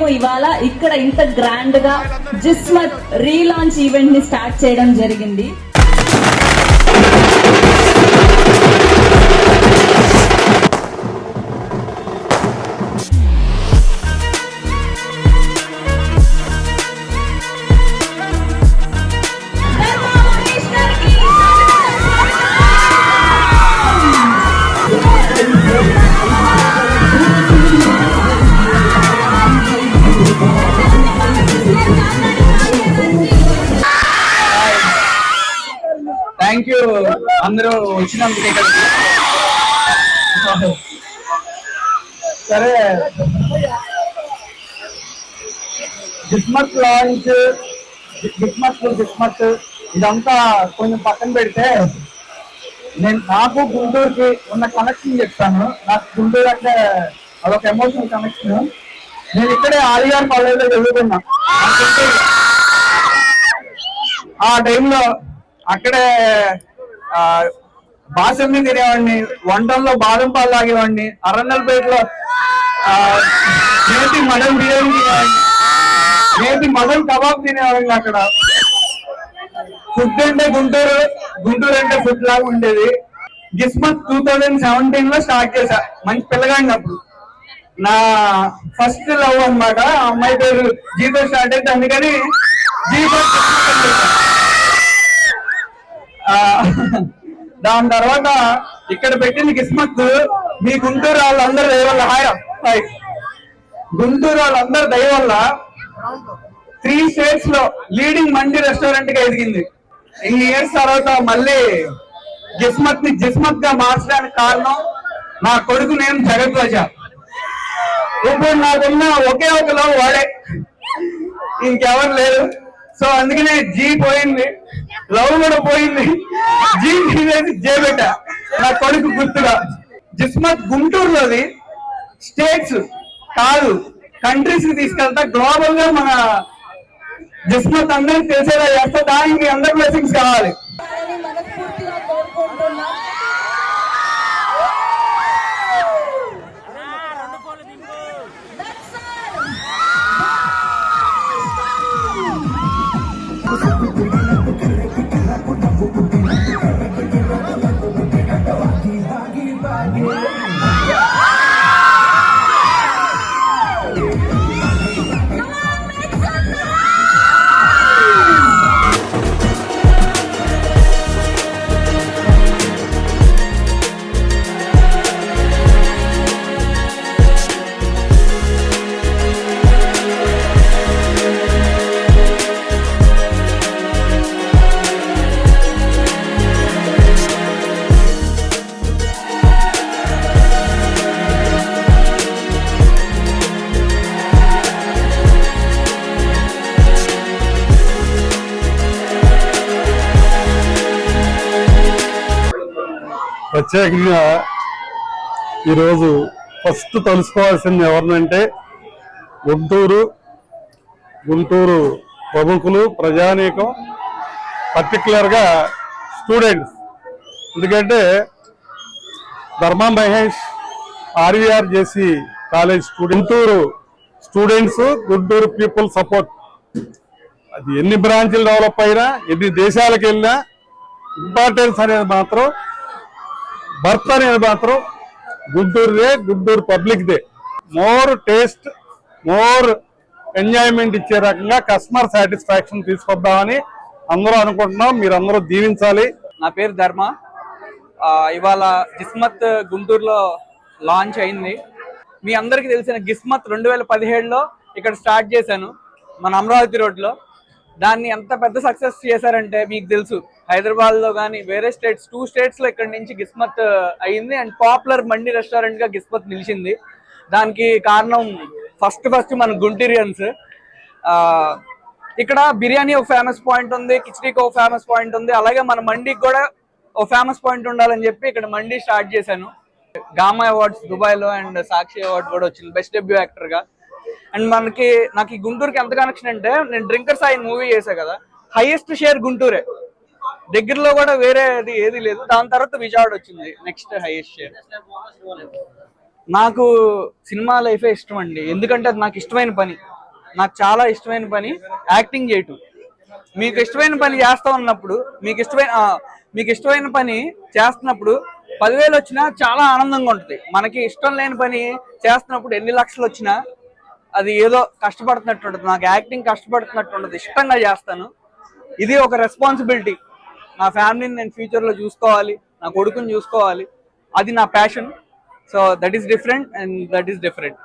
మేము ఇవాళ ఇక్కడ ఇంత గ్రాండ్ గా జిస్మత్ రీలాంచ్ ఈవెంట్ ని స్టార్ట్ చేయడం జరిగింది. థ్యాంక్ యూ అందరూ వచ్చినందుకు ఇక్కడికి. సరే, జిస్మత్ లాంచ్, జిస్మత్ ఇదంతా కొంచెం పక్కన పెడితే నాకు గుంటూరుకి ఉన్న కనెక్షన్ చెప్తాను. నాకు గుంటూరు అంటే అదొక ఎమోషనల్ కనెక్షన్. నేను ఇక్కడే ఆర్ఆర్ కాలేజ్లో చదువుకున్నా. ఆ టైంలో అక్కడే బాసమ్మి తినేవాడిని, వంటల్లో బాదం పాలు తాగేవాడిని, అరణ్యలపేటలో నేతి మటన్ బిర్యానీ తినేవాడిని, నేతి మటన్ కబాబ్ తినేవాడిని. అక్కడ ఫుడ్ అంటే గుంటూరు అంటే ఫుడ్ లాగా ఉండేది. జిస్మత్ 2017 స్టార్ట్ చేశా, మంచి పిల్లగాడిని. అప్పుడు నా ఫస్ట్ లవ్ అన్నమాట. ఆ అమ్మాయి పేరు జీతో స్టార్ట్ అయితే, అందుకని జీతో. దాని తర్వాత ఇక్కడ పెట్టింది జిస్మత్. మీ గుంటూరు వాళ్ళందరూ దయ వల్ల, హాయ్ గుంటూరు వాళ్ళందరూ దయ వల్ల 3 స్టేట్స్ లో లీడింగ్ మండి రెస్టారెంట్ గా ఎదిగింది. ఇన్ని ఇయర్స్ తర్వాత మళ్ళీ జిస్మత్ గా మార్చడానికి కారణం నా కొడుకు నేమ్ జగద్వజ. ఇప్పుడు నాకున్న ఒకే ఒక లవ్ వాడే, ఇంకెవరు లేరు. సో అందుకనే జీ పోయింది, లవ్ కూడా పోయింది. జీ జేబెట్ట నా కొడుకు గుర్తుగా. జిస్మత్ గుంటూరులోది స్టేట్స్ కాదు, కంట్రీస్ కి తీసుకెళ్తా. గ్లోబల్ గా మన జిస్మత్ అందరికి తెలిసేలా చేస్తా. దానికి అందరి బ్లెస్సింగ్స్ కావాలి. ప్రత్యేకంగా ఈరోజు ఫస్ట్ తెలుసుకోవాల్సింది ఎవరినంటే గుంటూరు ప్రముఖులు, ప్రజానీకం, పర్టికులర్గా స్టూడెంట్స్. ఎందుకంటే Dharma Mahesh RVR JC college Guntur students, Guntur people support. అది ఎన్ని బ్రాంచ్లు డెవలప్ అయినా, ఎన్ని దేశాలకు వెళ్ళినా ఇంపార్టెన్స్ అనేది మాత్రం, బర్త్ అనేది మాత్రం గుంటూరుదే, గుంటూరు పబ్లిక్దే. మోర్ టేస్ట్, మోర్ ఎంజాయ్మెంట్ ఇచ్చే రకంగా కస్టమర్ సాటిస్ఫాక్షన్ తీసుకొద్దామని అందరూ అనుకుంటున్నాం. మీరు అందరూ దీవించాలి. నా పేరు ధర్మ. ఇవాళ జిస్మత్ గుంటూరులో లాంచ్ అయింది. మీ అందరికీ తెలిసిన గిస్మత్ 2017లో ఇక్కడ స్టార్ట్ చేశాను, మన అమరావతి రోడ్లో. దాన్ని ఎంత పెద్ద సక్సెస్ చేశారంటే మీకు తెలుసు, హైదరాబాద్లో కానీ వేరే స్టేట్స్, 2 స్టేట్స్లో ఇక్కడ నుంచి గిస్మత్ అయింది. అండ్ పాపులర్ మండి రెస్టారెంట్గా గిస్మత్ నిలిచింది. దానికి కారణం ఫస్ట్ మన గుంటూరియన్స్. ఇక్కడ బిర్యానీ ఒక ఫేమస్ పాయింట్ ఉంది, కిచడీకి ఒక ఫేమస్ పాయింట్ ఉంది, అలాగే మన మండికి కూడా ఒక ఫేమస్ పాయింట్ ఉండాలని చెప్పి ఇక్కడ మండి స్టార్ట్ చేశాను. గామా అవార్డ్స్ దుబాయ్లో అండ్ సాక్షి అవార్డు కూడా వచ్చింది బెస్ట్ డెబ్యూ యాక్టర్గా. అండ్ నాకు ఈ గుంటూరుకి ఎంత కనెక్షన్ అంటే, నేను డ్రింకర్స్ ఆయన మూవీ చేశా కదా, హైయెస్ట్ షేర్ గుంటూరే, దగ్గరలో కూడా వేరే ఏది లేదు. దాని తర్వాత విజయవాడ వచ్చింది నెక్స్ట్ హైయెస్ట్ షేర్. నాకు సినిమా లైఫే ఇష్టం అండి, ఎందుకంటే అది నాకు ఇష్టమైన పని. నాకు చాలా ఇష్టమైన పని యాక్టింగ్ చేయటం. మీకు ఇష్టమైన పని చేస్తా ఉన్నప్పుడు మీకు ఇష్టమైన పని చేస్తున్నప్పుడు 10,000 వచ్చినా చాలా ఆనందంగా ఉంటుంది. మనకి ఇష్టం లేని పని చేస్తున్నప్పుడు ఎన్ని లక్షలు వచ్చినా అది ఏదో కష్టపడుతున్నట్టు ఉంటుంది. నాకు యాక్టింగ్ కష్టపడుతున్నట్టు ఉండదు, ఇష్టంగా చేస్తాను. ఇది ఒక రెస్పాన్సిబిలిటీ. నా ఫ్యామిలీని నేను ఫ్యూచర్లో చూసుకోవాలి, నా కొడుకుని చూసుకోవాలి, అది నా passion. So that is different and that is different.